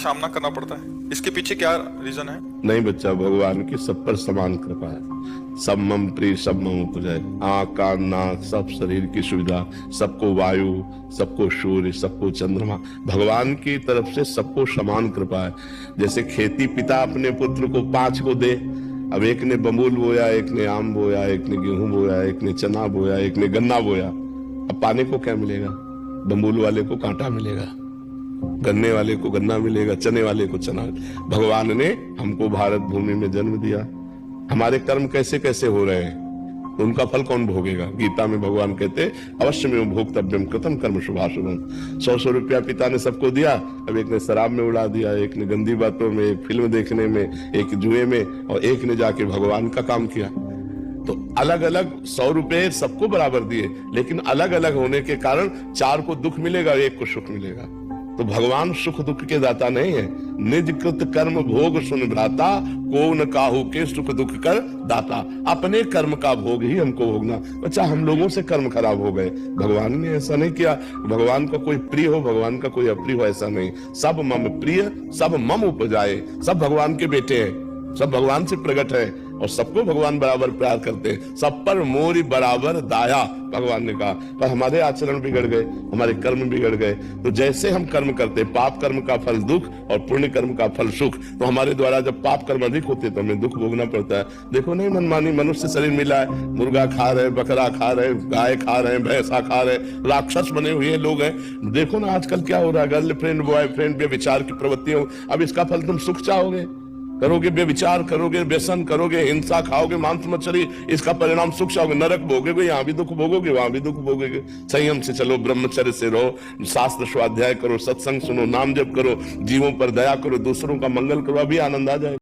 सामना करना पड़ता है, इसके पीछे क्या रीजन है? नहीं बच्चा, भगवान की सब पर समान कृपा है। सब मम प्रिय सब मम उपजय। आँख कान नाक सब शरीर की सुविधा, सबको वायु, सबको सूर्य, सबको चंद्रमा, भगवान की तरफ से सबको समान कृपा है। जैसे खेती पिता अपने पुत्र को 5 को दे, अब एक ने बबूल बोया, एक ने आम बोया, एक ने गेहूं बोया, एक ने चना बोया, एक ने गन्ना बोया, अब पाने को क्या मिलेगा? बबूल वाले को कांटा मिलेगा, गन्ने वाले को गन्ना मिलेगा, चने वाले को चना। भगवान ने हमको भारत भूमि में जन्म दिया, हमारे कर्म कैसे कैसे हो रहे हैं तो उनका फल कौन भोगेगा? गीता में भगवान कहते अवश्य में भोक्तव्यम कृतम कर्म शुभाशुभम। 100 रुपया पिता ने सबको दिया, अब एक ने शराब में उड़ा दिया, एक ने गंदी बातों में, एक फिल्म देखने में, एक जुए में, और एक ने जाके भगवान का काम किया। तो अलग अलग 100 रुपए सबको बराबर दिए, लेकिन अलग अलग होने के कारण 4 को दुख मिलेगा, 1 को सुख मिलेगा। तो भगवान सुख दुख के दाता नहीं है। निज कृत कर्म भोग सुन भ्राता, को न काहू के सुख दुख कर दाता। अपने कर्म का भोग ही हमको भोगना। बच्चा, हम लोगों से कर्म खराब हो गए, भगवान ने ऐसा नहीं किया। भगवान का कोई प्रिय हो, भगवान का कोई अप्रिय हो, ऐसा नहीं। सब मम प्रिय सब मम उपजाए। सब भगवान के बेटे हैं, सब भगवान से प्रकट है, और सबको भगवान बराबर प्यार करते हैं। सब पर मोरी बराबर दाया, भगवान ने कहा। पर हमारे आचरण बिगड़ गए, हमारे कर्म बिगड़ गए। तो जैसे हम कर्म करते, पाप कर्म का फल दुख और पुण्य कर्म का फल सुख। तो हमारे द्वारा जब पाप कर्म अधिक होते तो हमें दुख भोगना पड़ता है। देखो नहीं, मनमानी मनुष्य शरीर मिला है, मुर्गा खा रहे, बकरा खा रहे, गाय खा रहे, भैंसा खा रहे, राक्षस बने हुए लोग हैं। देखो ना आजकल क्या हो रहा है, गर्लफ्रेंड बॉयफ्रेंड व्यभिचार की प्रवृत्तियों। अब इसका फल तुम सुख चाहोगे? करोगे व्यभिचार, करोगे व्यसन, करोगे हिंसा, खाओगे मांस मछली, इसका परिणाम सुख चाहोगे? नरक भोगोगे, यहाँ भी दुख भोगोगे, वहां भी दुख भोगोगे। संयम से चलो, ब्रह्मचर्य से रहो, शास्त्र स्वाध्याय करो, सत्संग सुनो, नाम जप करो, जीवों पर दया करो, दूसरों का मंगल करो, अभी आनंद आ जाए।